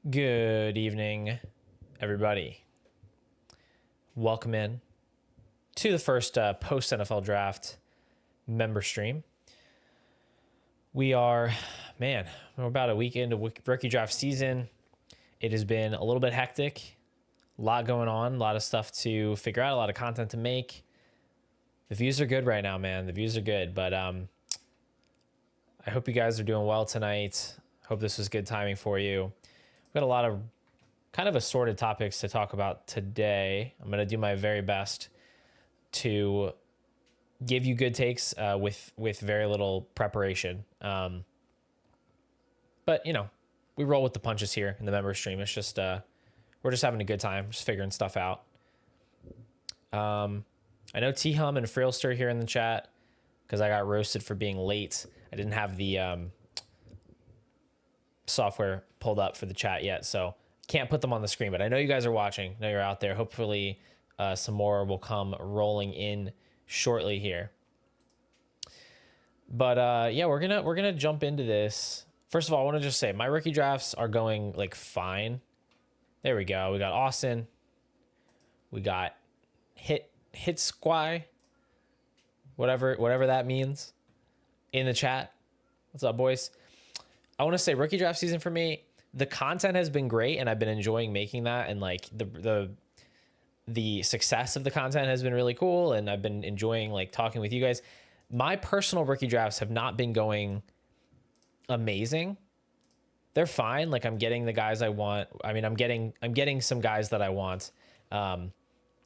Good evening, everybody. Welcome in to the first post NFL draft member stream. We're about a week into rookie draft season. It has been a little bit hectic, a lot going on, a lot of stuff to figure out, a lot of content to make. The views are good right now, man. The views are good, but I hope you guys are doing well tonight. Hope this was good timing for you. We've got a lot of kind of assorted topics to talk about today. I'm going to do my very best to give you good takes with very little preparation. But, you know, we roll with the punches here in the member stream. It's just, we're just having a good time, just figuring stuff out. I know T-Hum and Frailster here in the chat because I got roasted for being late. I didn't have the software pulled up for the chat yet, so can't put them on the screen, but I know you guys are watching. I know you're out there. Hopefully some more will come rolling in shortly here. But yeah, we're gonna jump into this. First of all, I want to just say my rookie drafts are going like fine. There we go. We got Austin. We got Hit Squy. Whatever that means in the chat. What's up, boys? I want to say rookie draft season for me, the content has been great and I've been enjoying making that, and like the success of the content has been really cool and I've been enjoying like talking with you guys. My personal rookie drafts have not been going amazing. They're fine. Like I'm getting the guys I want. I mean, I'm getting some guys that I want on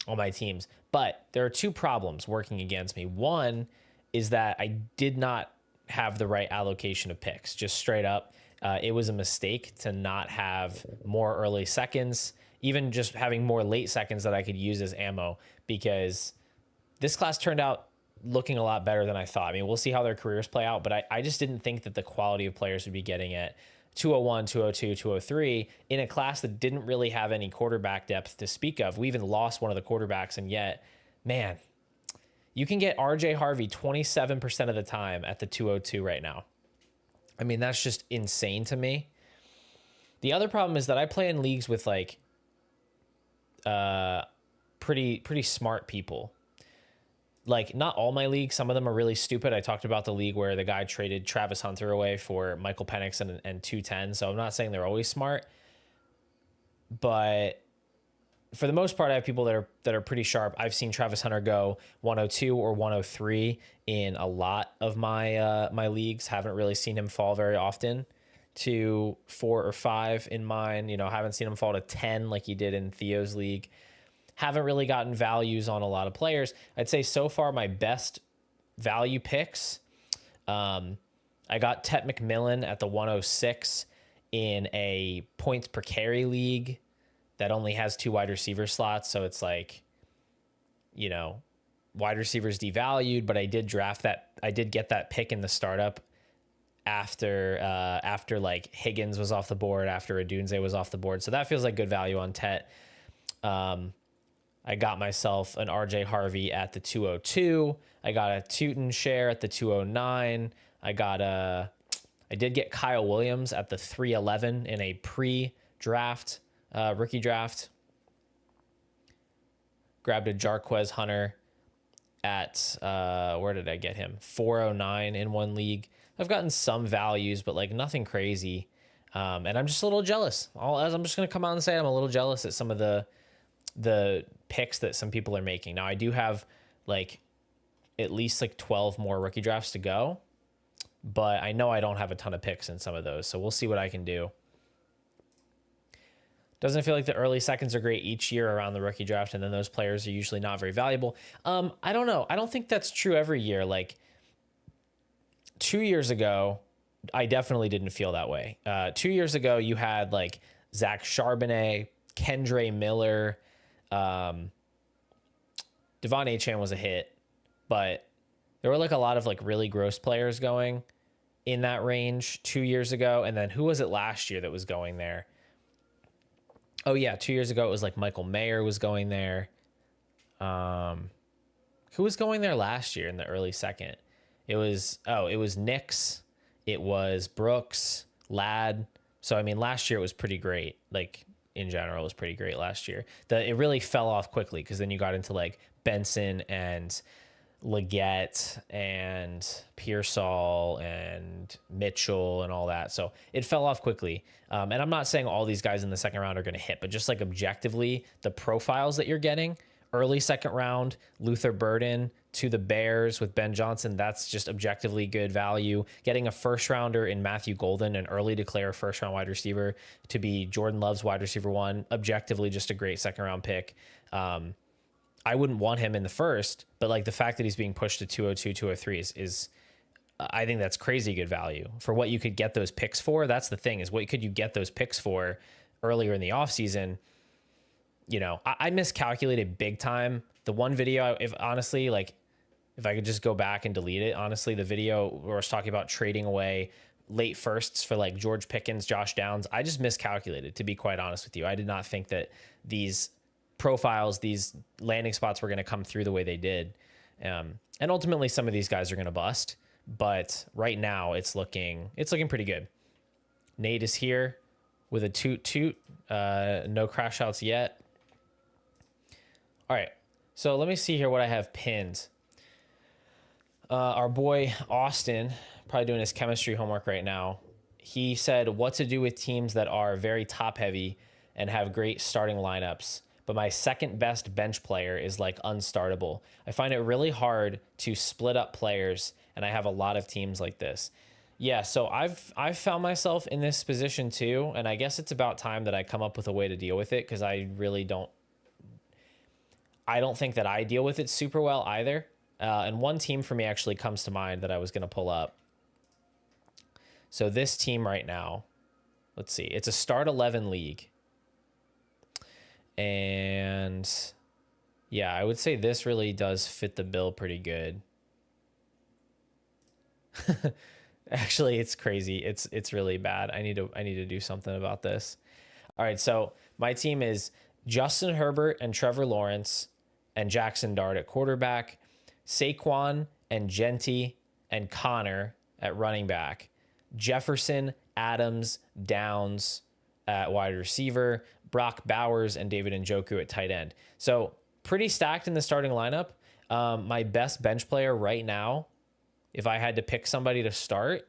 my teams, but there are two problems working against me. One is that I did not have the right allocation of picks, just straight up. It was a mistake to not have more early seconds, even just having more late seconds that I could use as ammo, because this class turned out looking a lot better than I thought. I mean, we'll see how their careers play out, but I just didn't think that the quality of players would be getting at 201, 202, 203 in a class that didn't really have any quarterback depth to speak of. We even lost one of the quarterbacks, and yet, man, you can get RJ Harvey 27% of the time at the 202 right now. I mean, that's just insane to me. The other problem is that I play in leagues with like pretty smart people. Like not all my leagues, some of them are really stupid. I talked about the league where the guy traded Travis Hunter away for Michael Penix and 210. So I'm not saying they're always smart, but for the most part, I have people that are pretty sharp. I've seen Travis Hunter go 102 or 103 in a lot of my my leagues. Haven't really seen him fall very often to 4 or 5 in mine. You know, haven't seen him fall to 10 like he did in Theo's league. Haven't really gotten values on a lot of players. I'd say so far my best value picks. I got Tet McMillan at the 106 in a points per carry league that only has 2 wide receiver slots. So it's like, you know, wide receivers devalued, but I did draft that. I did get that pick in the startup after like Higgins was off the board, after Odunze was off the board. So that feels like good value on Tet. I got myself an RJ Harvey at the 202. I got a Tootin share at the 209. I did get Kyle Williams at the 311 in a pre-draft rookie draft. Grabbed a Jarquez Hunter at where did I get him? 409 in one league. I've gotten some values, but like nothing crazy. And I'm just a little jealous. I'm just gonna come out and say I'm a little jealous at some of the picks that some people are making. Now I do have like at least like 12 more rookie drafts to go, but I know I don't have a ton of picks in some of those. So we'll see what I can do. Doesn't feel like the early seconds are great each year around the rookie draft, and then those players are usually not very valuable. I don't know. I don't think that's true every year. Like 2 years ago, I definitely didn't feel that way. 2 years ago, you had like Zach Charbonnet, Kendre Miller, Devon Achane was a hit, but there were like a lot of like really gross players going in that range 2 years ago. And then who was it last year that was going there? Oh yeah, 2 years ago it was like Michael Mayer was going there. Who was going there last year in the early second? It was Knicks, it was Brooks, Ladd. So I mean, last year it was pretty great. Like in general, it was pretty great last year. It really fell off quickly because then you got into like Benson and Leggett and Pearsall and Mitchell and all that. So it fell off quickly. And I'm not saying all these guys in the second round are going to hit, but just like objectively, the profiles that you're getting, early second round, Luther Burden to the Bears with Ben Johnson, that's just objectively good value. Getting a first rounder in Matthew Golden, an early declare first round wide receiver to be Jordan Love's wide receiver one, objectively just a great second round pick. I wouldn't want him in the first, but like the fact that he's being pushed to 202, 203 is I think that's crazy good value for what you could get those picks for. That's the thing, is what could you get those picks for earlier in the offseason? You know, I miscalculated big time. The one video, if honestly, like if I could just go back and delete it, honestly, the video where I was talking about trading away late firsts for like George Pickens, Josh Downs, I just miscalculated, to be quite honest with you. I did not think that these profiles, these landing spots were going to come through the way they did. And ultimately some of these guys are going to bust, but right now it's looking pretty good. Nate is here with a toot, no crash outs yet. All right. So let me see here what I have pinned. Our boy Austin, probably doing his chemistry homework right now. He said what to do with teams that are very top heavy and have great starting lineups, but my second best bench player is like unstartable. I find it really hard to split up players, and I have a lot of teams like this. Yeah, so I've found myself in this position too, and I guess it's about time that I come up with a way to deal with it, because I really don't think that I deal with it super well either. And one team for me actually comes to mind that I was going to pull up. So this team right now, let's see, it's a start 11 league. And yeah, I would say this really does fit the bill pretty good. Actually, it's crazy. It's really bad. I need to do something about this. All right, so my team is Justin Herbert and Trevor Lawrence and Jackson Dart at quarterback, Saquon and Genty and Connor at running back, Jefferson, Adams, Downs at wide receiver, Brock Bowers and David Njoku at tight end. So pretty stacked in the starting lineup. My best bench player right now, if I had to pick somebody to start,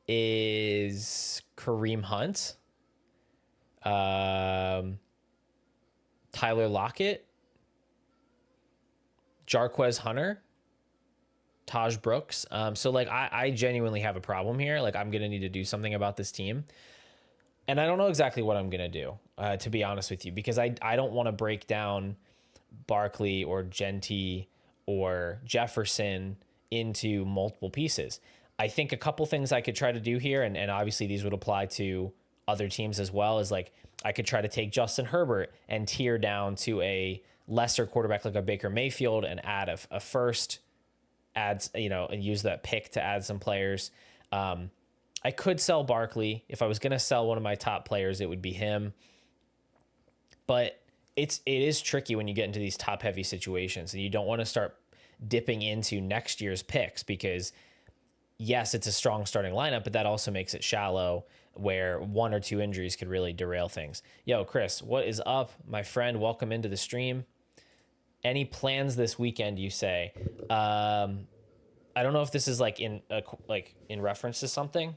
is Kareem Hunt, Tyler Lockett, Jarquez Hunter, Taj Brooks. So like I genuinely have a problem here. Like I'm going to need to do something about this team. And I don't know exactly what I'm going to do, to be honest with you, because I don't want to break down Barkley or Genty or Jefferson into multiple pieces. I think a couple things I could try to do here, and obviously these would apply to other teams as well, is like I could try to take Justin Herbert and tier down to a lesser quarterback like a Baker Mayfield and add a first, and use that pick to add some players. I could sell Barkley. If I was going to sell one of my top players, it would be him. But it is tricky when you get into these top heavy situations, and you don't want to start dipping into next year's picks, because yes, it's a strong starting lineup, but that also makes it shallow, where one or two injuries could really derail things. Yo, Chris, what is up, my friend? Welcome into the stream. Any plans this weekend, you say? I don't know if this is like in reference to something.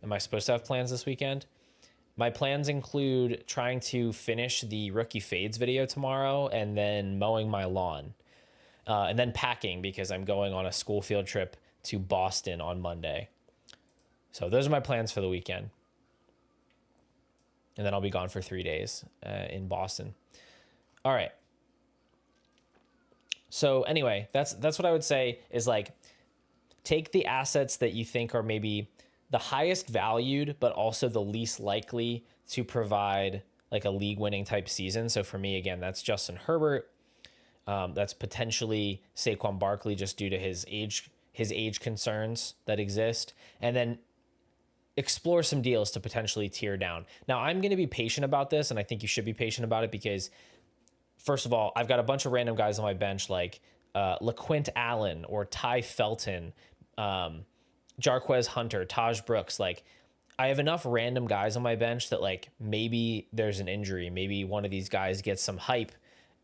Am I supposed to have plans this weekend? My plans include trying to finish the rookie fades video tomorrow, and then mowing my lawn, and then packing, because I'm going on a school field trip to Boston on Monday. So those are my plans for the weekend. And then I'll be gone for 3 days in Boston. All right. So anyway, that's what I would say is like take the assets that you think are maybe the highest valued, but also the least likely to provide like a league winning type season. So for me, again, that's Justin Herbert. That's potentially Saquon Barkley just due to his age concerns that exist. And then explore some deals to potentially tier down. Now, I'm going to be patient about this, and I think you should be patient about it because, first of all, I've got a bunch of random guys on my bench like LaQuint Allen or Ty Felton, Jarquez Hunter, Taj Brooks. Like, I have enough random guys on my bench that, like, maybe there's an injury. Maybe one of these guys gets some hype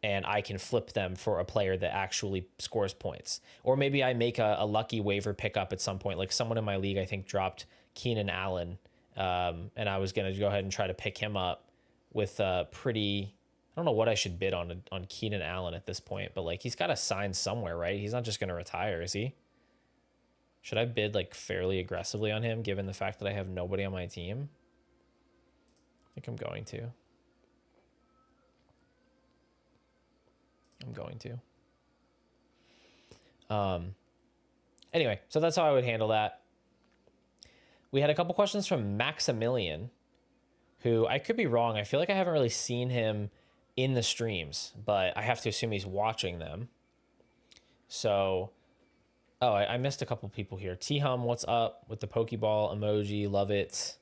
and I can flip them for a player that actually scores points. Or maybe I make a lucky waiver pickup at some point. Like, someone in my league, I think, dropped Keenan Allen, and I was going to go ahead and try to pick him up with a pretty... I don't know what I should bid on Keenan Allen at this point, but, like, he's got to sign somewhere, right? He's not just going to retire, is he? Should I bid, like, fairly aggressively on him, given the fact that I have nobody on my team? I think I'm going to. Anyway, so that's how I would handle that. We had a couple questions from Maximilian, who I could be wrong. I feel like I haven't really seen him in the streams, but I have to assume he's watching them. So, oh, I missed a couple people here. T-Hum, what's up with the Pokeball emoji? Love it.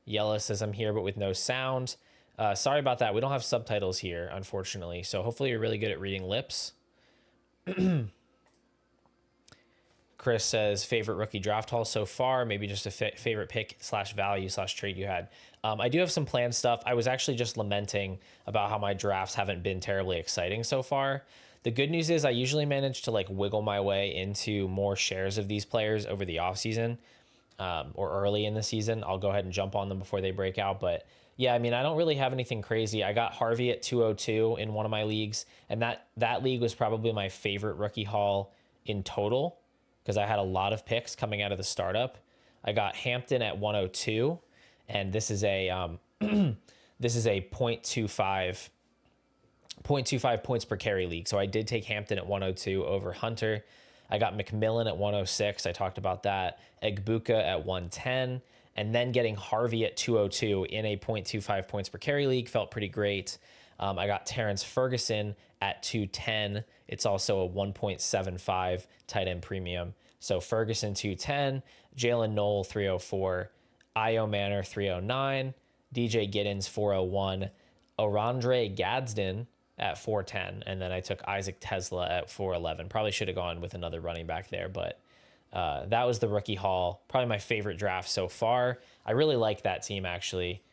Yella says I'm here, but with no sound. Sorry about that. We don't have subtitles here, unfortunately. So hopefully you're really good at reading lips. Chris says favorite rookie draft haul so far, maybe just a favorite pick / value / trade you had. I do have some planned stuff. I was actually just lamenting about how my drafts haven't been terribly exciting so far. The good news is I usually manage to like wiggle my way into more shares of these players over the offseason or early in the season. I'll go ahead and jump on them before they break out. But yeah, I mean, I don't really have anything crazy. I got Harvey at 202 in one of my leagues, and that league was probably my favorite rookie haul in total, because I had a lot of picks coming out of the startup. I got Hampton at 102, and this is a this is a 0.25 points per carry league. So I did take Hampton at 102 over Hunter. I got McMillan at 106. I talked about that. Egbuka at 110, and then getting Harvey at 202 in a 0.25 points per carry league felt pretty great. I got Terrence Ferguson at 210. It's also a 1.75 tight end premium. So Ferguson 210, Jalen Knoll 304, Io Manor 309, DJ Giddens 401, Orandre Gadsden at 410, and then I took Isaac Tesla at 411. Probably should have gone with another running back there, but that was the rookie haul. Probably my favorite draft so far. I really like that team, actually.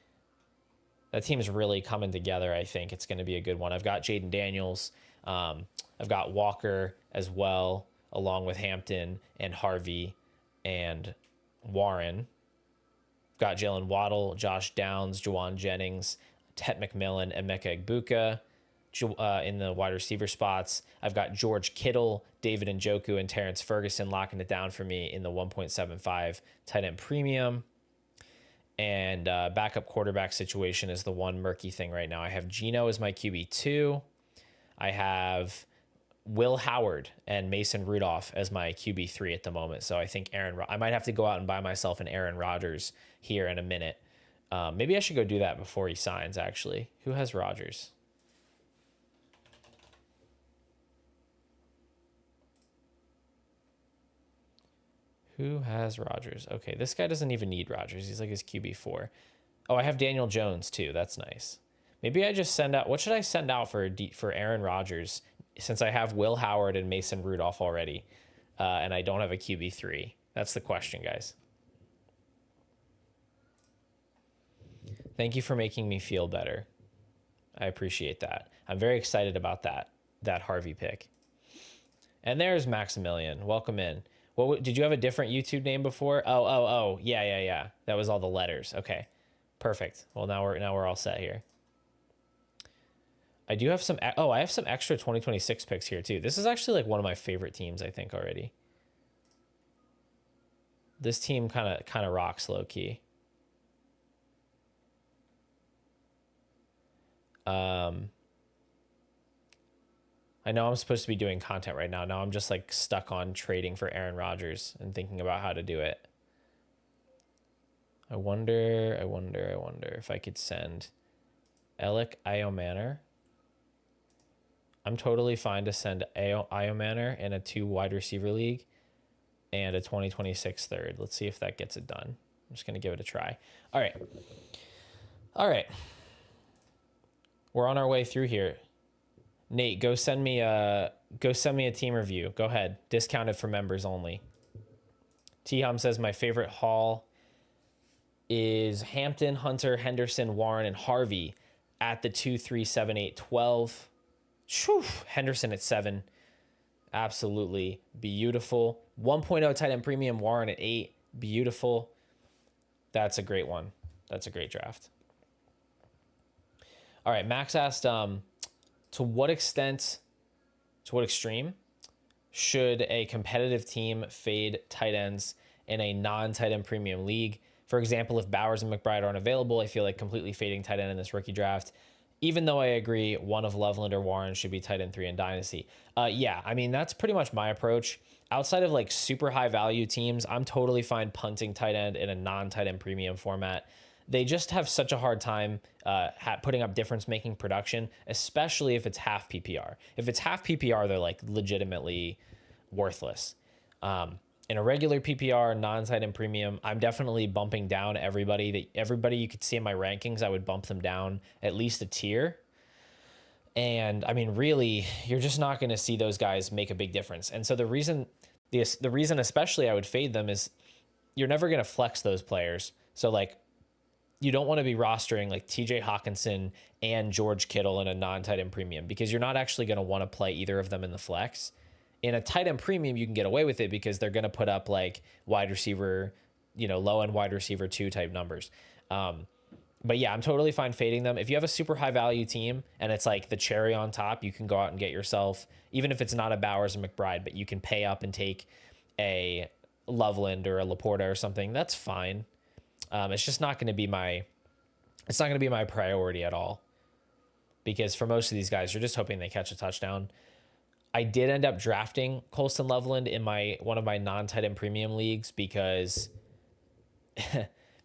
That team is really coming together. I think it's going to be a good one. I've got Jaden Daniels. I've got Walker as well, along with Hampton and Harvey and Warren. Got Jalen Waddle, Josh Downs, Juwan Jennings, Tet McMillan, and Emeka Egbuka in the wide receiver spots. I've got George Kittle, David Njoku, and Terrence Ferguson locking it down for me in the 1.75 tight end premium. And backup quarterback situation is the one murky thing right now. I have Geno as my QB2. I have Will Howard and Mason Rudolph as my QB3 at the moment. So I think I might have to go out and buy myself an Aaron Rodgers here in a minute. Maybe I should go do that before he signs, actually. Who has Rodgers? Who has Rodgers? Okay, this guy doesn't even need Rodgers. He's like his QB4. Oh, I have Daniel Jones too. That's nice. Maybe I just send out... What should I send out for Aaron Rodgers, since I have Will Howard and Mason Rudolph already, and I don't have a QB3? That's the question, guys. Thank you for making me feel better. I appreciate that. I'm very excited about that Harvey pick. And there's Maximilian. Welcome in. Did you have a different YouTube name before? Oh. Yeah. That was all the letters. Okay, perfect. Well, now we're all set here. I do have some. Oh, I have some extra 2026 picks here too. This is actually like one of my favorite teams, I think, already. This team kind of rocks low key. I know I'm supposed to be doing content right now. Now I'm just like stuck on trading for Aaron Rodgers and thinking about how to do it. I wonder if I could send Alec Iomanor. I'm totally fine to send Iomanor in a 2 wide receiver league and a 2026 third. Let's see if that gets it done. I'm just going to give it a try. All right. We're on our way through here. Nate, go send me a team review. Go ahead. Discounted for members only. T-Hom says my favorite haul is Hampton, Hunter, Henderson, Warren, and Harvey at the 2, 3, 7, 8, 12. Whew. Henderson at 7. Absolutely beautiful. 1.0 tight end premium, Warren at 8. Beautiful. That's a great one. That's a great draft. All right, Max asked, to what extreme should a competitive team fade tight ends in a non-tight end premium league? For example, if Bowers and McBride aren't available, I feel like completely fading tight end in this rookie draft, even though I agree one of Loveland or Warren should be tight end 3 in Dynasty. Yeah, I mean, that's pretty much my approach. Outside of like super high value teams, I'm totally fine punting tight end in a non-tight end premium format. They just have such a hard time putting up difference-making production, especially if it's half PPR. If it's half PPR, they're like legitimately worthless. In a regular PPR, non-tight end premium, I'm definitely bumping down everybody you could see in my rankings. I would bump them down at least a tier. And I mean, really, you're just not going to see those guys make a big difference. And so the reason especially I would fade them is you're never going to flex those players. So like, you don't want to be rostering like TJ Hawkinson and George Kittle in a non-tight end premium because you're not actually going to want to play either of them in the flex. In a tight end premium, you can get away with it because they're going to put up like wide receiver, low end wide receiver 2 type numbers. But yeah, I'm totally fine fading them. If you have a super high value team and it's like the cherry on top, you can go out and get yourself, even if it's not a Bowers and McBride, but you can pay up and take a Loveland or a Laporta or something. That's fine. It's just not going to be my priority at all, because for most of these guys, you're just hoping they catch a touchdown. I did end up drafting Colston Loveland in one of my non-tight end premium leagues because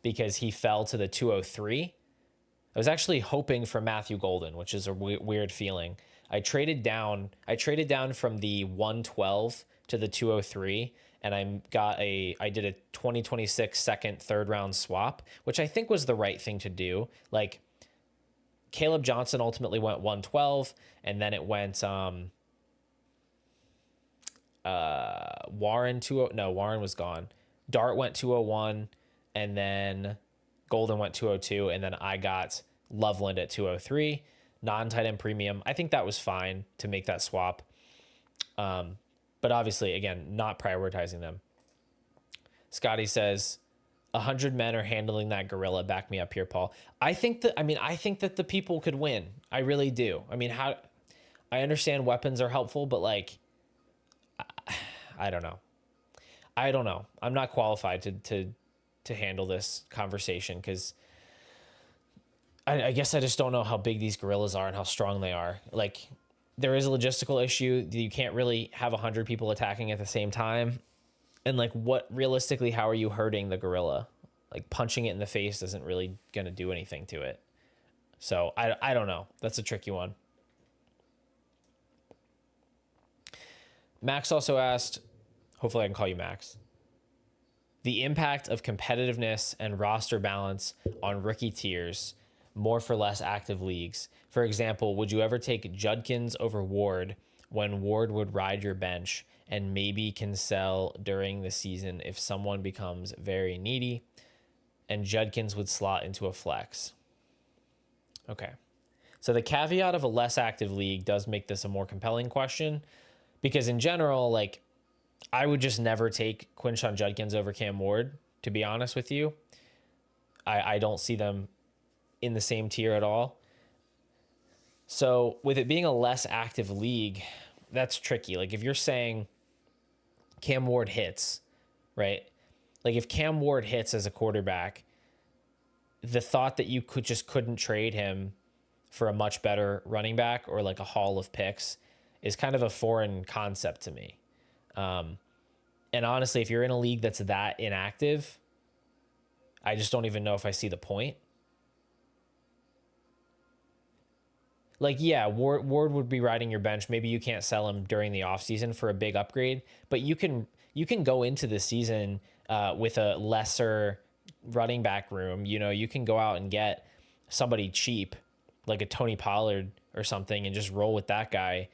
he fell to the 203. I was actually hoping for Matthew Golden, which is a weird feeling. I traded down from the 112 to the 203. And I did a 2026 second, third round swap, which I think was the right thing to do. Like Caleb Johnson ultimately went 112, and then it went Warren Warren was gone. Dart went 201, and then Golden went 202, and then I got Loveland at 203, non-tight end premium. I think that was fine to make that swap. But obviously, again, not prioritizing them. Scotty says, 100 men are handling that gorilla. Back me up here, Paul. I think that the people could win. I really do. I mean, I understand weapons are helpful, but like, I don't know. I'm not qualified to handle this conversation because I guess I just don't know how big these gorillas are and how strong they are. Like, there is a logistical issue. You can't really have 100 people attacking at the same time. And like, how are you hurting the gorilla? Like, punching it in the face isn't really going to do anything to it. So I don't know. That's a tricky one. Max also asked, hopefully I can call you Max, the impact of competitiveness and roster balance on rookie tiers, more for less active leagues. For example, would you ever take Judkins over Ward when Ward would ride your bench and maybe can sell during the season if someone becomes very needy, and Judkins would slot into a flex? Okay. So the caveat of a less active league does make this a more compelling question, because in general, like, I would just never take Quinshon Judkins over Cam Ward, to be honest with you. I don't see them in the same tier at all. So with it being a less active league, that's tricky. Like, if you're saying Cam Ward hits, right? Like, if Cam Ward hits as a quarterback, the thought that you couldn't trade him for a much better running back or like a haul of picks is kind of a foreign concept to me. And honestly, if you're in a league that's that inactive, I just don't even know if I see the point. Like, yeah, Ward would be riding your bench. Maybe you can't sell him during the offseason for a big upgrade, but you can go into the season with a lesser running back room. You know, you can go out and get somebody cheap, like a Tony Pollard or something, and just roll with that guy.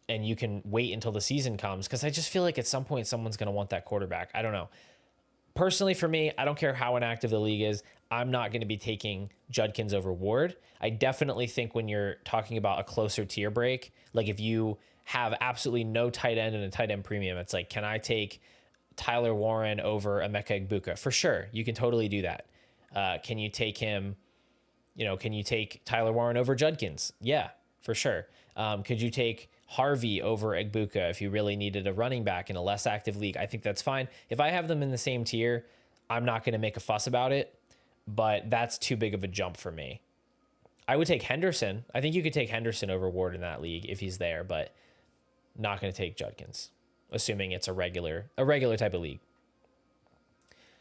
And you can wait until the season comes, because I just feel like at some point someone's going to want that quarterback. I don't know. Personally, for me, I don't care how inactive the league is. I'm not going to be taking Judkins over Ward. I definitely think when you're talking about a closer tier break, like if you have absolutely no tight end and a tight end premium, it's like, can I take Tyler Warren over Emeka Egbuka? For sure. You can totally do that. Can you take him, can you take Tyler Warren over Judkins? Yeah, for sure. Could you take Harvey over Egbuka if you really needed a running back in a less active league? I think that's fine. If I have them in the same tier, I'm not going to make a fuss about it, but that's too big of a jump for me. I would take Henderson. I think you could take Henderson over Ward in that league if he's there, but not going to take Judkins, assuming it's a regular type of league.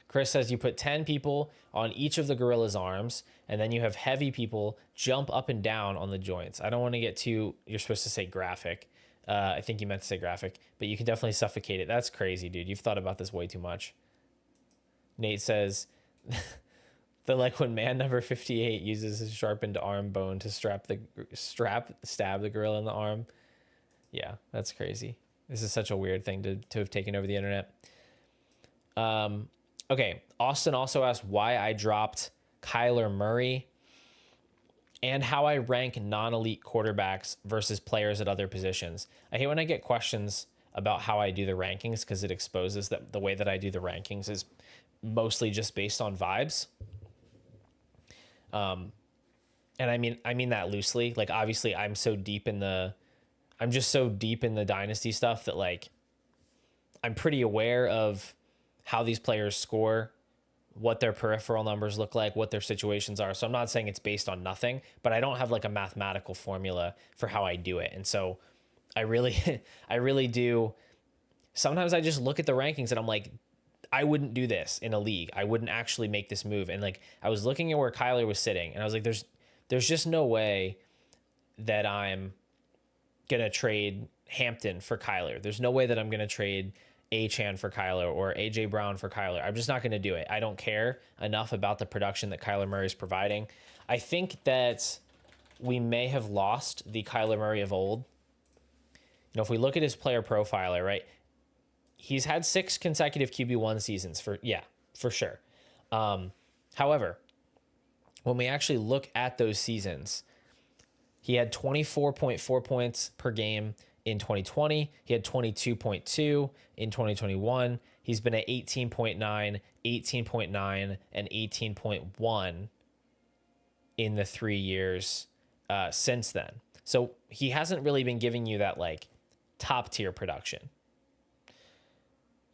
Chris says you put 10 people on each of the gorilla's arms, and then you have heavy people jump up and down on the joints. I don't want to get too, you're supposed to say graphic. I think you meant to say graphic, but you can definitely suffocate it. That's crazy, dude. You've thought about this way too much. Nate says, like when man number 58 uses his sharpened arm bone to stab the gorilla in the arm. Yeah, that's crazy. This is such a weird thing to have taken over the internet. Okay, Austin also asked why I dropped Kyler Murray and how I rank non-elite quarterbacks versus players at other positions. I hate when I get questions about how I do the rankings, because it exposes that the way that I do the rankings is mostly just based on vibes. And I mean that loosely. Like, obviously I'm just so deep in the dynasty stuff that, like, I'm pretty aware of how these players score, what their peripheral numbers look like, what their situations are. So I'm not saying it's based on nothing, but I don't have like a mathematical formula for how I do it. And so I really do. Sometimes I just look at the rankings and I'm like, I wouldn't do this in a league. I wouldn't actually make this move. And like, I was looking at where Kyler was sitting and I was like, there's just no way that I'm going to trade Hampton for Kyler. There's no way that I'm going to trade Achane for Kyler or AJ Brown for Kyler. I'm just not going to do it. I don't care enough about the production that Kyler Murray is providing. I think that we may have lost the Kyler Murray of old. If we look at his player profiler, right, he's had 6 consecutive QB1 seasons for sure. However, when we actually look at those seasons, he had 24.4 points per game in 2020. He had 22.2 in 2021. He's been at 18.9, 18.9, and 18.1 in the 3 years since then. So he hasn't really been giving you that like top tier production.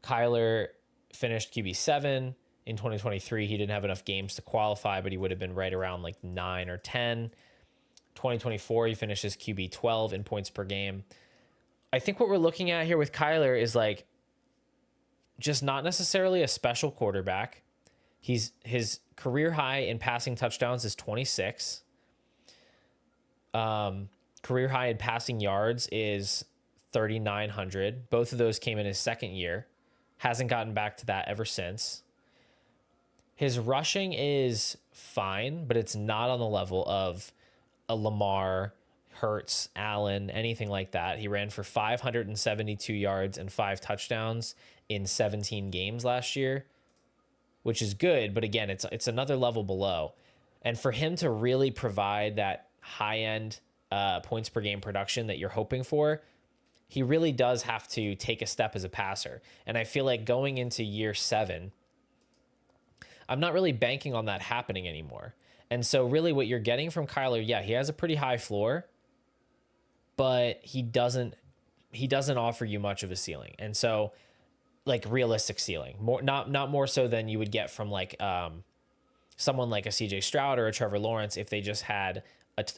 Kyler finished QB7 in 2023. He didn't have enough games to qualify, but he would have been right around like 9 or 10. 2024, he finishes QB12 in points per game. I think what we're looking at here with Kyler is like just not necessarily a special quarterback. His career high in passing touchdowns is 26. Career high in passing yards is 3,900. Both of those came in his second year. Hasn't gotten back to that ever since. His rushing is fine, but it's not on the level of a Lamar, Hurts, Allen, anything like that. He ran for 572 yards and 5 touchdowns in 17 games last year, which is good, but again, it's another level below. And for him to really provide that high-end points per game production that you're hoping for, he really does have to take a step as a passer. And I feel like going into year 7, I'm not really banking on that happening anymore. And so really what you're getting from Kyler, yeah, he has a pretty high floor, but he doesn't offer you much of a ceiling. And so like realistic ceiling, more not more so than you would get from like someone like a CJ Stroud or a Trevor Lawrence if they just had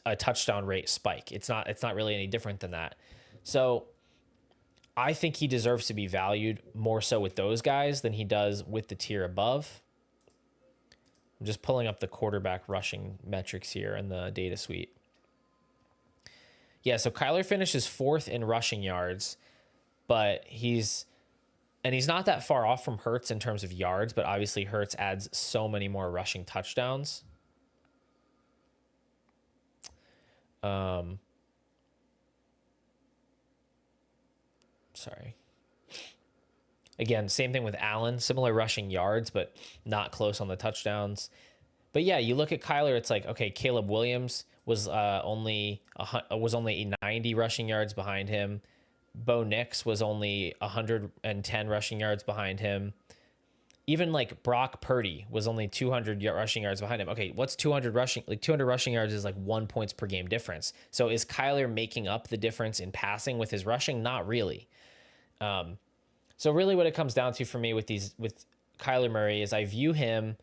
a touchdown rate spike. It's not really any different than that. So I think he deserves to be valued more so with those guys than he does with the tier above. I'm just pulling up the quarterback rushing metrics here in the data suite. Yeah, so Kyler finishes 4th in rushing yards, but he's not that far off from Hurts in terms of yards, but obviously Hurts adds so many more rushing touchdowns. Sorry. Again, same thing with Allen, similar rushing yards, but not close on the touchdowns. But yeah, you look at Kyler, it's like, okay, Caleb Williams was only 90 rushing yards behind him. Bo Nix was only 110 rushing yards behind him. Even like Brock Purdy was only 200 rushing yards behind him. Okay, what's 200 rushing? Like 200 rushing yards is like 1 points per game difference. So is Kyler making up the difference in passing with his rushing? Not really. So really what it comes down to for me with Kyler Murray is I view him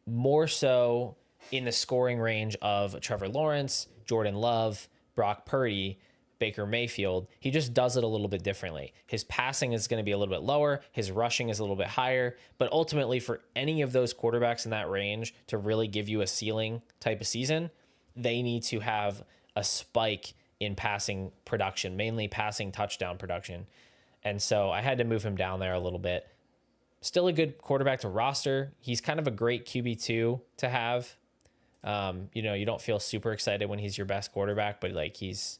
more so in the scoring range of Trevor Lawrence, Jordan Love, Brock Purdy, Baker Mayfield. He just does it a little bit differently. His passing is going to be a little bit lower. His rushing is a little bit higher. But ultimately, for any of those quarterbacks in that range to really give you a ceiling type of season, they need to have a spike in passing production, mainly passing touchdown production. And so I had to move him down there a little bit. Still a good quarterback to roster. He's kind of a great QB2 to have. You don't feel super excited when he's your best quarterback, but like he's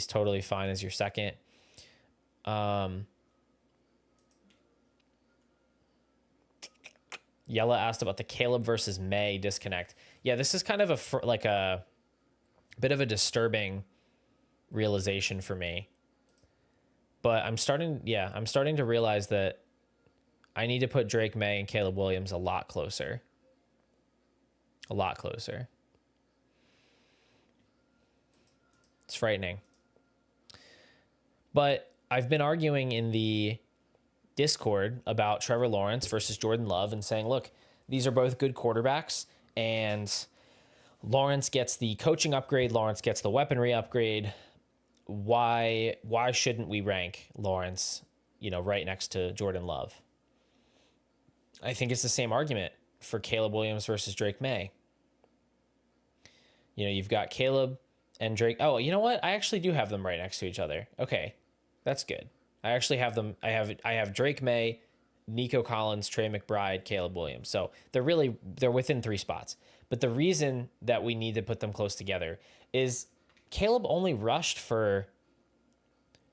totally fine as your second. Yella asked about the Caleb versus May disconnect. Yeah, this is kind of a bit of a disturbing realization for me. But I'm starting to realize that I need to put Drake Maye and Caleb Williams a lot closer. A lot closer. It's frightening. But I've been arguing in the Discord about Trevor Lawrence versus Jordan Love and saying, look, these are both good quarterbacks, and Lawrence gets the coaching upgrade, Lawrence gets the weaponry upgrade. Why shouldn't we rank Lawrence, right next to Jordan Love? I think it's the same argument for Caleb Williams versus Drake Maye. You've got Caleb and Drake. Oh, you know what? I actually do have them right next to each other. Okay, that's good. I actually have them. I have Drake Maye, Nico Collins, Trey McBride, Caleb Williams. So they're within 3 spots. But the reason that we need to put them close together is Caleb only rushed for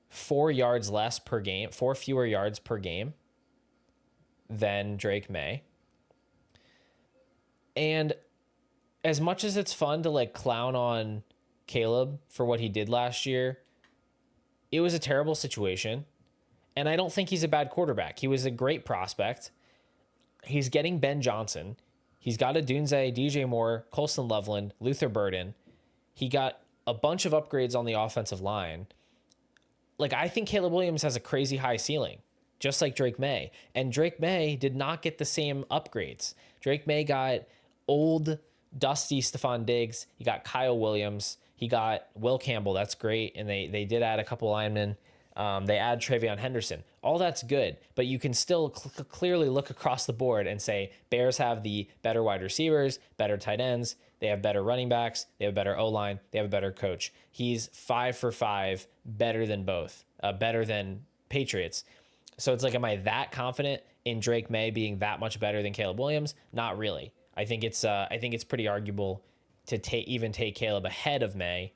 4 yards less per game, 4 fewer yards per game than Drake Maye. And as much as it's fun to like clown on Caleb for what he did last year, it was a terrible situation. And I don't think he's a bad quarterback. He was a great prospect. He's getting Ben Johnson. He's got Odunze, DJ Moore, Colston Loveland, Luther Burden. He got a bunch of upgrades on the offensive line. Like, I think Caleb Williams has a crazy high ceiling, just like Drake Maye. And Drake Maye did not get the same upgrades. Drake Maye got old, dusty Stephon Diggs. He got Kyle Williams. He got Will Campbell. That's great. And they did add a couple linemen. They add Travion Henderson. All that's good, but you can still clearly look across the board and say Bears have the better wide receivers, better tight ends. They have better running backs. They have a better O-line. They have a better coach. He's 5 for 5, better than both, better than Patriots. So it's like, am I that confident in Drake Maye being that much better than Caleb Williams? Not really. I think it's pretty arguable to take Caleb ahead of Maye.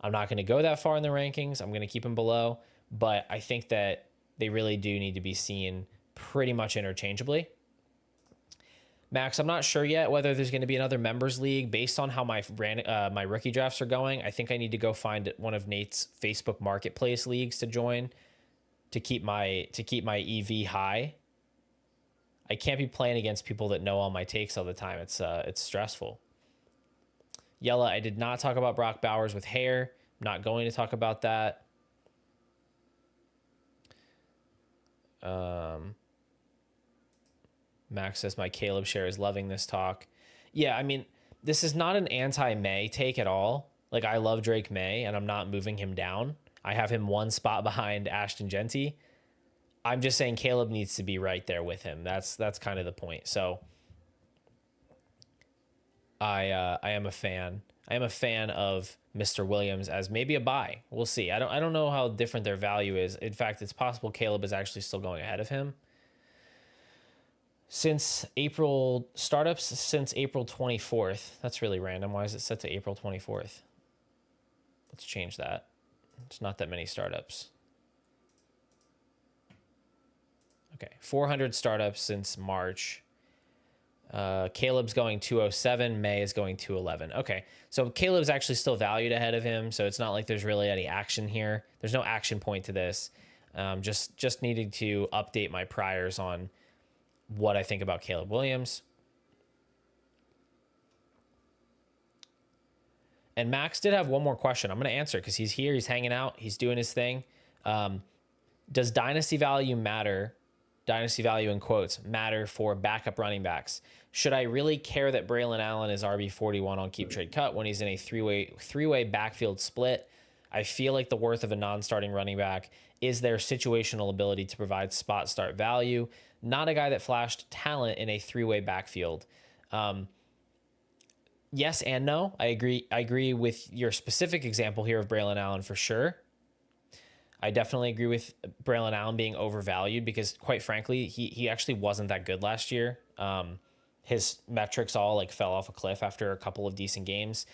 I'm not going to go that far in the rankings. I'm going to keep him below. But I think that they really do need to be seen pretty much interchangeably. Max, I'm not sure yet whether there's going to be another members league based on how my rookie drafts are going. I think I need to go find one of Nate's Facebook Marketplace leagues to join to keep my EV high. I can't be playing against people that know all my takes all the time. It's stressful. Yella, I did not talk about Brock Bowers with hair. I'm not going to talk about that. Max says my Caleb share is loving this talk. Yeah, I mean, this is not an anti-May take at all. Like, I love Drake Maye, and I'm not moving him down. I have him one spot behind Ashton Genty. I'm just saying Caleb needs to be right there with him. That's kind of the point. So I am a fan. I am a fan of Mr. Williams as maybe a buy. We'll see. I don't know how different their value is. In fact, it's possible Caleb is actually still going ahead of him. Since April 24th. That's really random. Why is it set to April 24th? Let's change that. It's not that many startups. Okay, 400 startups since March. Caleb's going 207. May is going 211. Okay, so Caleb's actually still valued ahead of him, so it's not like there's really any action here. There's no action point to this. Just needed to update my priors on what I think about Caleb Williams. And Max did have one more question. I'm going to answer because he's here. He's hanging out. He's doing his thing. Does dynasty value matter? Dynasty value in quotes matter for backup running backs. Should I really care that Braylon Allen is RB41 on keep trade cut when he's in a three-way backfield split? I feel like the worth of a non-starting running back is their situational ability to provide spot start value, not a guy that flashed talent in a three-way backfield. Yes and no. I agree with your specific example here of Braylon Allen for sure. I definitely agree with Braylon Allen being overvalued because, quite frankly, he actually wasn't that good last year. His metrics all like fell off a cliff after a couple of decent games.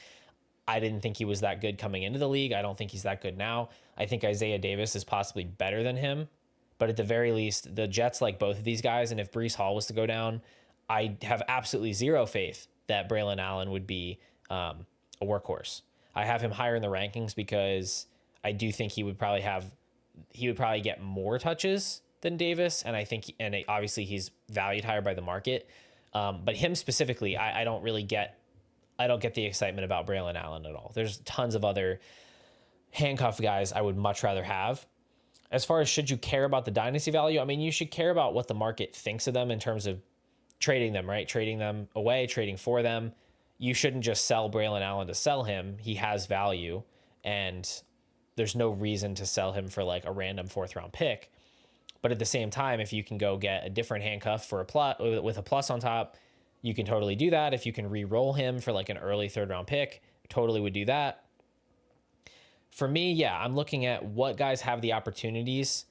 I didn't think he was that good coming into the league. I don't think he's that good now. I think Isaiah Davis is possibly better than him. But at the very least, the Jets like both of these guys. And if Breece Hall was to go down, I have absolutely zero faith that Braylon Allen would be a workhorse. I have him higher in the rankings because I do think he would probably get more touches than Davis. And I think, obviously he's valued higher by the market. But him specifically, I don't get the excitement about Braylon Allen at all. There's tons of other handcuffed guys I would much rather have. As far as should you care about the dynasty value, I mean, you should care about what the market thinks of them in terms of trading them, right? Trading them away, trading for them. You shouldn't just sell Braylon Allen to sell him. He has value, and there's no reason to sell him for like a random 4th round pick. But at the same time, if you can go get a different handcuff for with a plus on top, you can totally do that. If you can re-roll him for like an early 3rd round pick, totally would do that. For me, yeah, I'm looking at what guys have the opportunities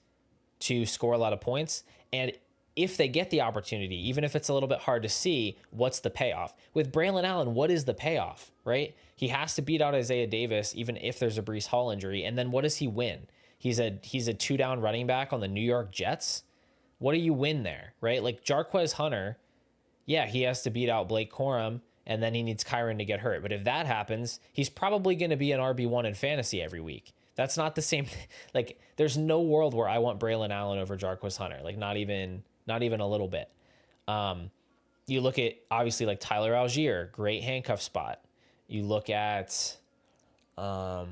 to score a lot of points. And if they get the opportunity, even if it's a little bit hard to see, what's the payoff? With Braylon Allen, what is the payoff, right? He has to beat out Isaiah Davis, even if there's a Breece Hall injury. And then what does he win? He's a 2-down running back on the New York Jets. What do you win there, right? Like Jarquez Hunter, yeah, he has to beat out Blake Corum, and then he needs Kyron to get hurt. But if that happens, he's probably going to be an RB1 in fantasy every week. That's not the same. Like, there's no world where I want Braylon Allen over Jarquez Hunter. Like, not even a little bit. You look at, obviously, like Tyler Algier, great handcuff spot. You look at, who are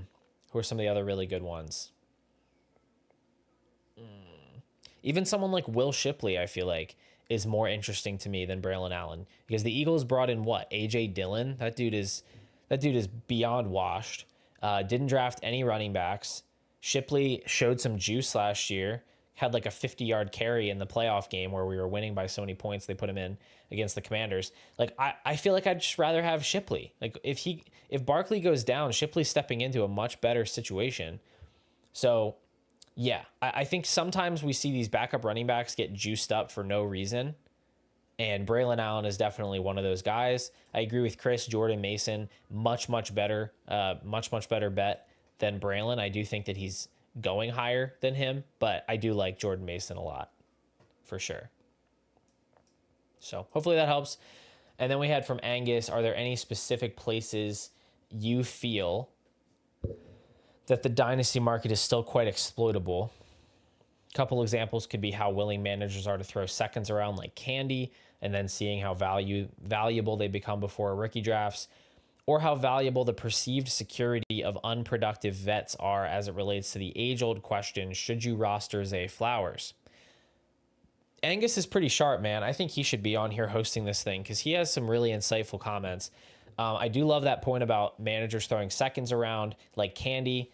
some of the other really good ones? Even someone like Will Shipley, I feel like, is more interesting to me than Braylon Allen because the Eagles brought in what? A.J. Dillon. That dude is beyond washed. Didn't draft any running backs. Shipley showed some juice last year. Had like a 50-yard carry in the playoff game where we were winning by so many points. They put him in against the Commanders. Like I feel like I'd just rather have Shipley. Like if Barkley goes down, Shipley's stepping into a much better situation. So yeah, I think sometimes we see these backup running backs get juiced up for no reason. And Braylon Allen is definitely one of those guys. I agree with Chris. Jordan Mason, much better bet than Braylon. I do think that he's going higher than him, but I do like Jordan Mason a lot, for sure. So hopefully that helps. And then we had from Angus, are there any specific places you feel that the dynasty market is still quite exploitable? A couple examples could be how willing managers are to throw seconds around like candy, and then seeing how valuable they become before rookie drafts, or how valuable the perceived security of unproductive vets are as it relates to the age-old question, should you roster Zay Flowers? Angus is pretty sharp, man. I think he should be on here hosting this thing because he has some really insightful comments. I do love that point about managers throwing seconds around, like Candy,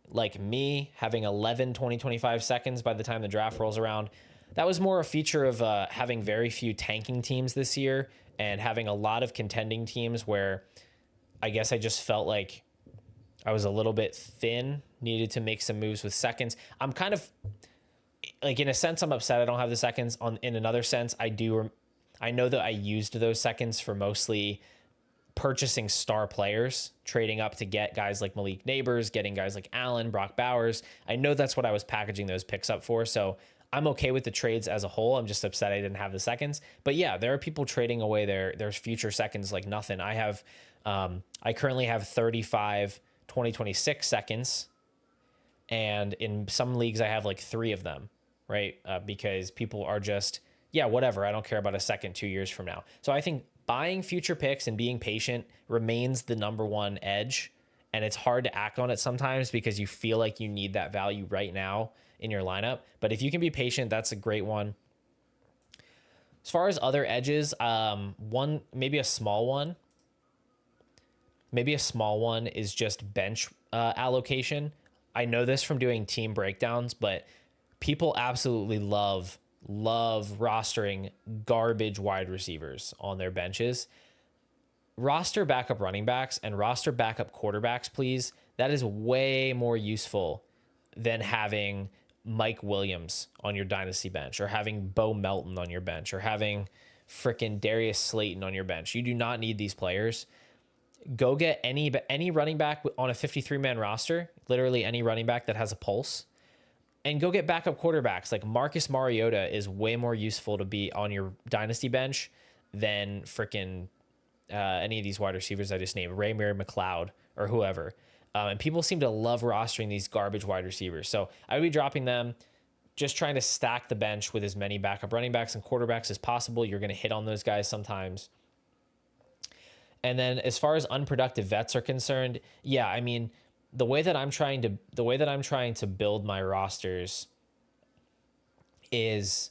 like me having 11 2025 seconds by the time the draft rolls around. That was more a feature of having very few tanking teams this year and having a lot of contending teams where I guess I just felt like I was a little bit thin, needed to make some moves with seconds. I'm kind of like, in a sense, I'm upset I don't have the seconds. In another sense, I know that I used those seconds for mostly purchasing star players, trading up to get guys like Malik Neighbors, getting guys like Allen, Brock Bowers. I know that's what I was packaging those picks up for. So I'm okay with the trades as a whole. I'm just upset I didn't have the seconds. But yeah, there are people trading away their future seconds like nothing. I currently have 35 2026 seconds, and in some leagues I have like 3 of them, right? Because people are just, yeah, whatever, I don't care about a second 2 years from now. So I think buying future picks and being patient remains the number one edge, and it's hard to act on it sometimes because you feel like you need that value right now in your lineup. But if you can be patient, that's a great one. As far as other edges, maybe a small one is just bench allocation. I know this from doing team breakdowns, but people absolutely love rostering garbage wide receivers on their benches. Roster backup running backs and roster backup quarterbacks, please. That is way more useful than having Mike Williams on your dynasty bench, or having Bo Melton on your bench, or having frickin' Darius Slayton on your bench. You do not need these players. Go get any running back on a 53-man roster, literally any running back that has a pulse, and go get backup quarterbacks. Like Marcus Mariota is way more useful to be on your dynasty bench than frickin' any of these wide receivers I just named, Ray-Mary McLeod or whoever. And people seem to love rostering these garbage wide receivers. So I would be dropping them, just trying to stack the bench with as many backup running backs and quarterbacks as possible. You're going to hit on those guys sometimes. And then as far as unproductive vets are concerned, yeah, I mean, the way that I'm trying to build my rosters is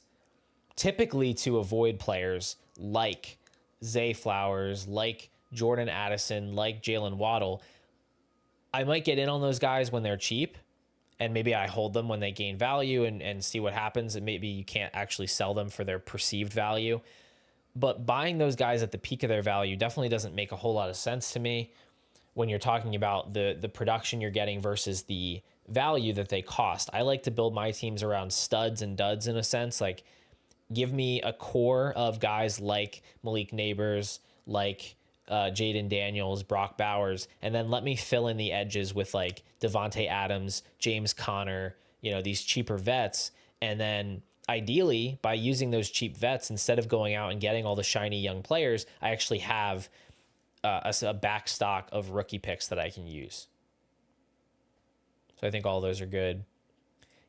typically to avoid players like Zay Flowers, like Jordan Addison, like Jalen Waddle. I might get in on those guys when they're cheap, and maybe I hold them when they gain value and see what happens. And maybe you can't actually sell them for their perceived value. But buying those guys at the peak of their value definitely doesn't make a whole lot of sense to me when you're talking about the production you're getting versus the value that they cost. I like to build my teams around studs and duds in a sense. Like, give me a core of guys like Malik Neighbors, like Jaden Daniels, Brock Bowers, and then let me fill in the edges with like Devontae Adams, James Conner, these cheaper vets. And then ideally, by using those cheap vets, instead of going out and getting all the shiny young players, I actually have a back stock of rookie picks that I can use. So I think all those are good.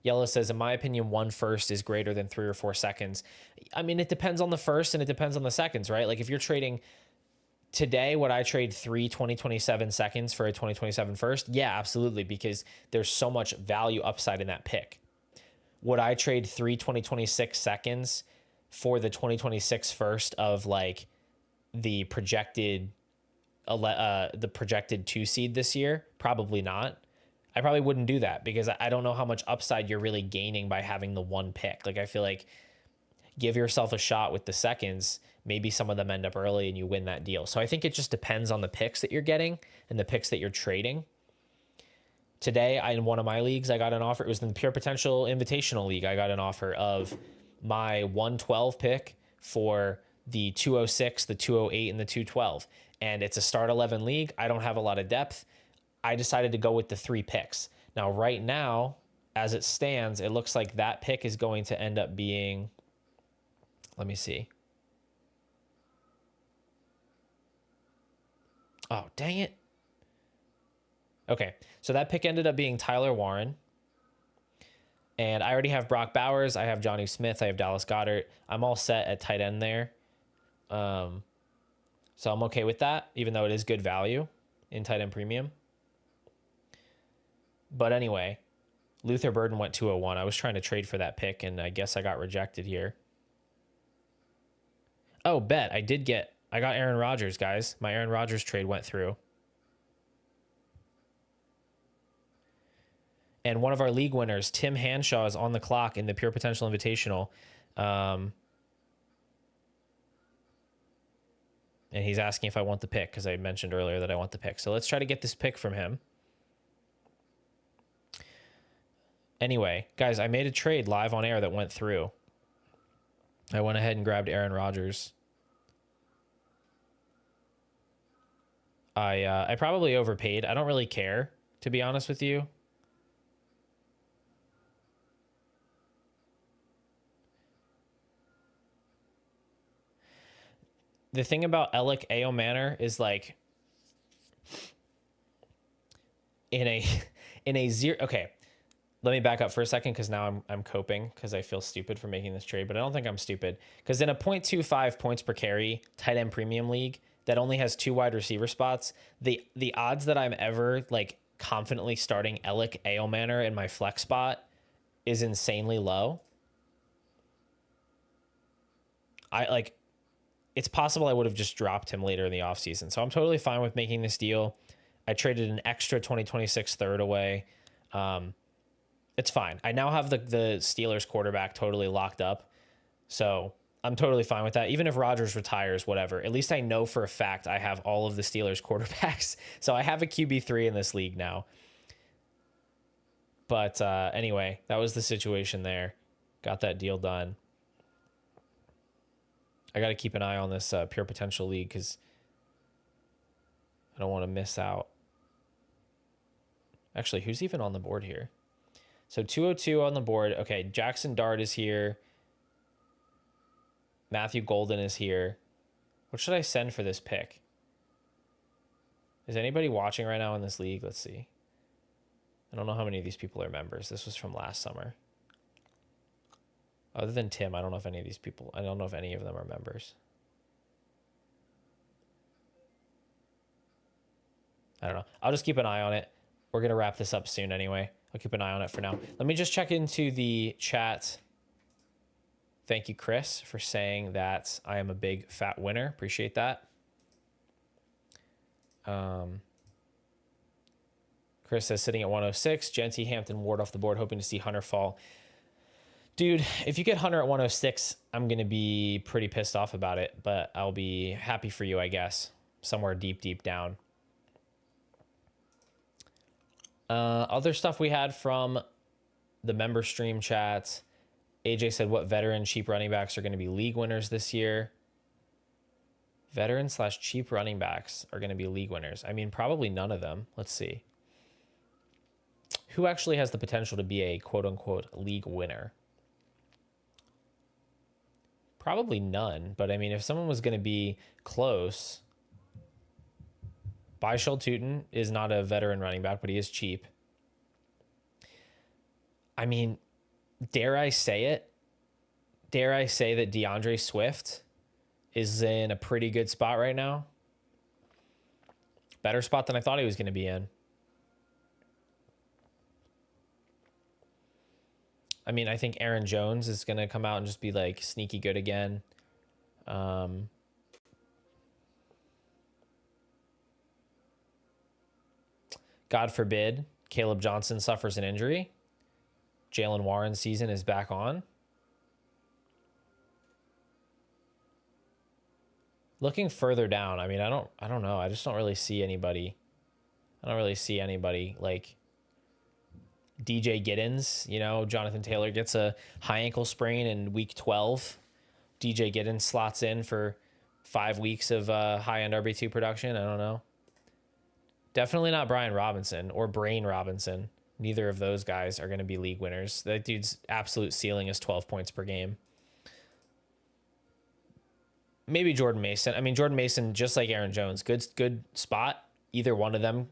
Yellow says, in my opinion, 1 first is greater than 3 or 4 seconds. I mean, it depends on the first and it depends on the seconds, right? Like if you're trading today, would I trade 3 2027 seconds for a 2027 first? Yeah, absolutely, because there's so much value upside in that pick. Would I trade 3 2026 seconds for the 2026 first of like the projected 2 seed this year? Probably not. I probably wouldn't do that because I don't know how much upside you're really gaining by having the 1 pick. Like I feel like give yourself a shot with the seconds. Maybe some of them end up early and you win that deal. So I think it just depends on the picks that you're getting and the picks that you're trading. Today, in one of my leagues, I got an offer. It was in the Pure Potential Invitational League. I got an offer of my 112 pick for the 206, the 208, and the 212. And it's a start 11 league. I don't have a lot of depth. I decided to go with the 3 picks. Now, right now, as it stands, it looks like that pick is going to end up being, let me see. Oh, dang it. Okay, so that pick ended up being Tyler Warren. And I already have Brock Bowers. I have Jonnu Smith. I have Dallas Goedert. I'm all set at tight end there. So I'm okay with that, even though it is good value in tight end premium. But anyway, Luther Burden went 201. I was trying to trade for that pick, and I guess I got rejected here. Oh, bet. I I got Aaron Rodgers, guys. My Aaron Rodgers trade went through. And one of our league winners, Tim Hanshaw, is on the clock in the Pure Potential Invitational. And he's asking if I want the pick because I mentioned earlier that I want the pick. So let's try to get this pick from him. Anyway, guys, I made a trade live on air that went through. I went ahead and grabbed Aaron Rodgers. I probably overpaid. I don't really care, to be honest with you. The thing about Alec Manor is like in a zero. Okay, let me back up for a second because now I'm coping because I feel stupid for making this trade, but I don't think I'm stupid because in a 0.25 points per carry tight end premium league that only has 2 wide receiver spots, the odds that I'm ever like confidently starting Alec Manor in my flex spot is insanely low. It's possible I would have just dropped him later in the offseason. So I'm totally fine with making this deal. I traded an extra 2026 third away. It's fine. I now have the Steelers quarterback totally locked up. So I'm totally fine with that. Even if Rodgers retires, whatever. At least I know for a fact I have all of the Steelers quarterbacks. So I have a QB3 in this league now. But anyway, that was the situation there. Got that deal done. I got to keep an eye on this Pure Potential League because I don't want to miss out. Actually, who's even on the board here? So 202 on the board. Okay, Jackson Dart is here. Matthew Golden is here. What should I send for this pick? Is anybody watching right now in this league? Let's see. I don't know how many of these people are members. This was from last summer. Other than Tim, I don't know if any of these people, I don't know if any of them are members. I don't know. I'll just keep an eye on it. We're going to wrap this up soon anyway. I'll keep an eye on it for now. Let me just check into the chat. Thank you, Chris, for saying that I am a big fat winner. Appreciate that. Chris says sitting at 106. Genty, Hampton, Ward off the board, hoping to see Hunter fall. Dude, if you get Hunter at 106, I'm going to be pretty pissed off about it, but I'll be happy for you, I guess, somewhere deep, deep down. Other stuff we had from the member stream chat. AJ said, what veteran cheap running backs are going to be league winners this year? Veteran / cheap running backs are going to be league winners. I mean, probably none of them. Let's see. Who actually has the potential to be a quote-unquote league winner? Probably none, but I mean, if someone was going to be close, Byshel Tootin is not a veteran running back, but he is cheap. I mean, dare I say it? Dare I say that DeAndre Swift is in a pretty good spot right now? Better spot than I thought he was going to be in. I mean, I think Aaron Jones is going to come out and just be like sneaky good again. God forbid Caleb Johnson suffers an injury. Jalen Warren's season is back on. Looking further down, I mean, I don't know. I just don't really see anybody. I don't really see anybody like DJ Giddens. You know, Jonathan Taylor gets a high ankle sprain in week 12. DJ Giddens slots in for 5 weeks of high-end RB2 production. I don't know. Definitely not Brian Robinson or Brain Robinson. Neither of those guys are going to be league winners. That dude's absolute ceiling is 12 points per game. Maybe Jordan Mason. I mean, Jordan Mason, just like Aaron Jones, good spot. Either one of them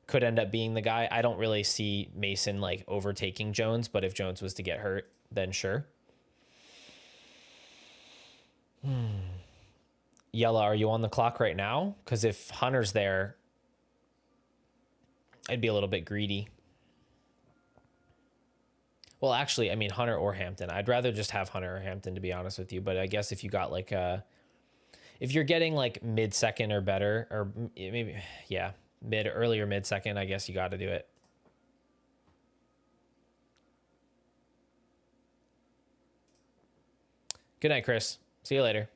could end up being the guy. I don't really see Mason like overtaking Jones, but if Jones was to get hurt, then sure. Yella, are you on the clock right now? Because if Hunter's there, I'd be a little bit greedy. Well, actually, I mean, Hunter or Hampton. I'd rather just have Hunter or Hampton, to be honest with you. But I guess if you got like if you're getting like mid-second or better, or maybe, yeah, earlier mid-second, I guess you got to do it. Good night, Chris. See you later.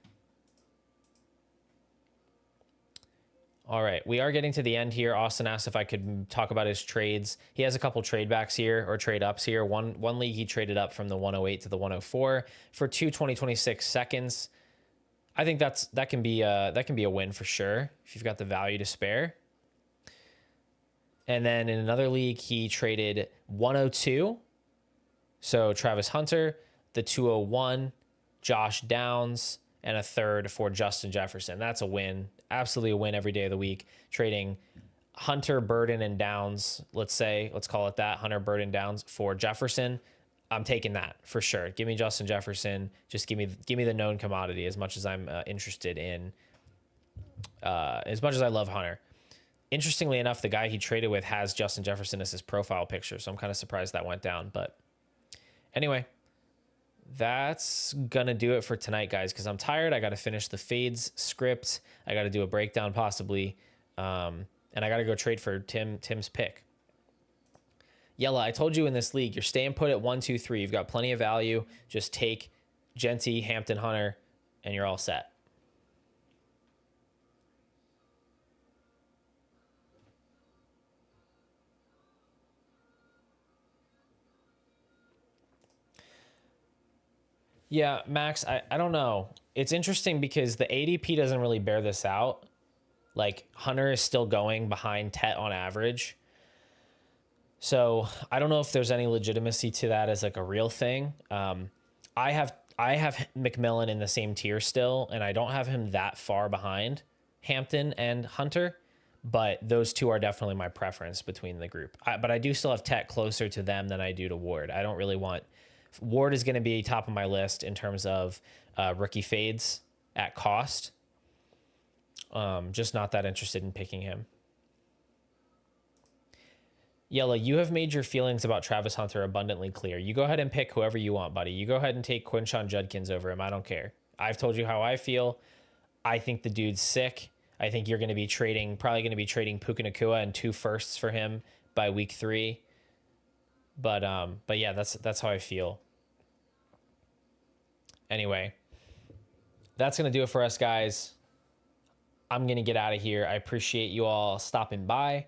All right, we are getting to the end here. Austin asked if I could talk about his trades. He has a couple trade backs here, or trade ups here. One league he traded up from the 108 to the 104 for 2026 seconds. I think that can be a win for sure if you've got the value to spare. And then in another league, he traded 102. So Travis Hunter, the 201, Josh Downs, and a third for Justin Jefferson. That's a win. Absolutely a win every day of the week. Trading Hunter, Burden, and Downs, let's call it that, Hunter, Burden, Downs for Jefferson. I'm taking that for sure. Give me Justin Jefferson. Just give me the known commodity as much as I'm interested in, as much as I love Hunter. Interestingly enough, the guy he traded with has Justin Jefferson as his profile picture, so I'm kind of surprised that went down. But anyway, that's gonna do it for tonight, guys, because I'm tired. I got to finish the fades script. I got to do a breakdown possibly, and I got to go trade for Tim's pick. Yella, I told you in this league, you're staying put at 1, 2, 3. You've got plenty of value. Just take Genty, Hampton, Hunter, and you're all set. Yeah, Max, I don't know. It's interesting because the ADP doesn't really bear this out. Like, Hunter is still going behind Tet on average. So I don't know if there's any legitimacy to that as like a real thing. I have McMillan in the same tier still, and I don't have him that far behind Hampton and Hunter, but those two are definitely my preference between the group. But I do still have Tet closer to them than I do to Ward. I don't really want... Ward is going to be top of my list in terms of rookie fades at cost. Just not that interested in picking him. Yella, you have made your feelings about Travis Hunter abundantly clear. You go ahead and pick whoever you want, buddy. You go ahead and take Quinshon Judkins over him. I don't care. I've told you how I feel. I think the dude's sick. I think you're going to be probably going to be trading Puka Nacua and 2 firsts for him by week 3. But yeah, that's how I feel. Anyway, that's going to do it for us, guys. I'm going to get out of here. I appreciate you all stopping by.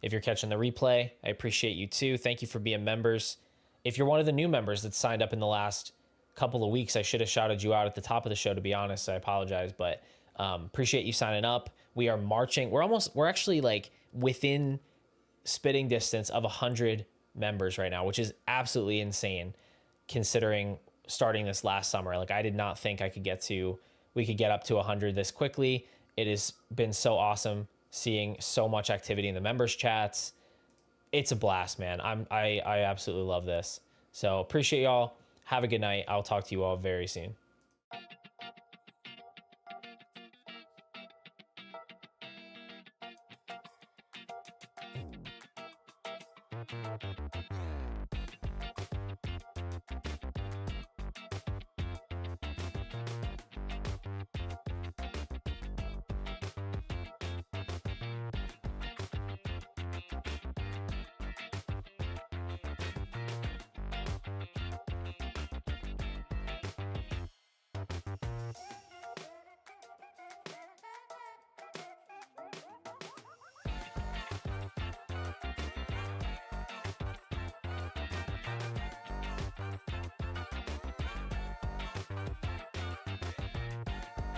If you're catching the replay, I appreciate you too. Thank you for being members. If you're one of the new members that signed up in the last couple of weeks, I should have shouted you out at the top of the show, to be honest. I apologize, but appreciate you signing up. We are marching. We're actually like within spitting distance of 100 members right now, which is absolutely insane considering starting this last summer. Like, I did not think we could get up to 100 this quickly. It has been so awesome seeing so much activity in the members chats. It's a blast, man. I absolutely love this. So appreciate y'all. Have a good night. I'll talk to you all very soon.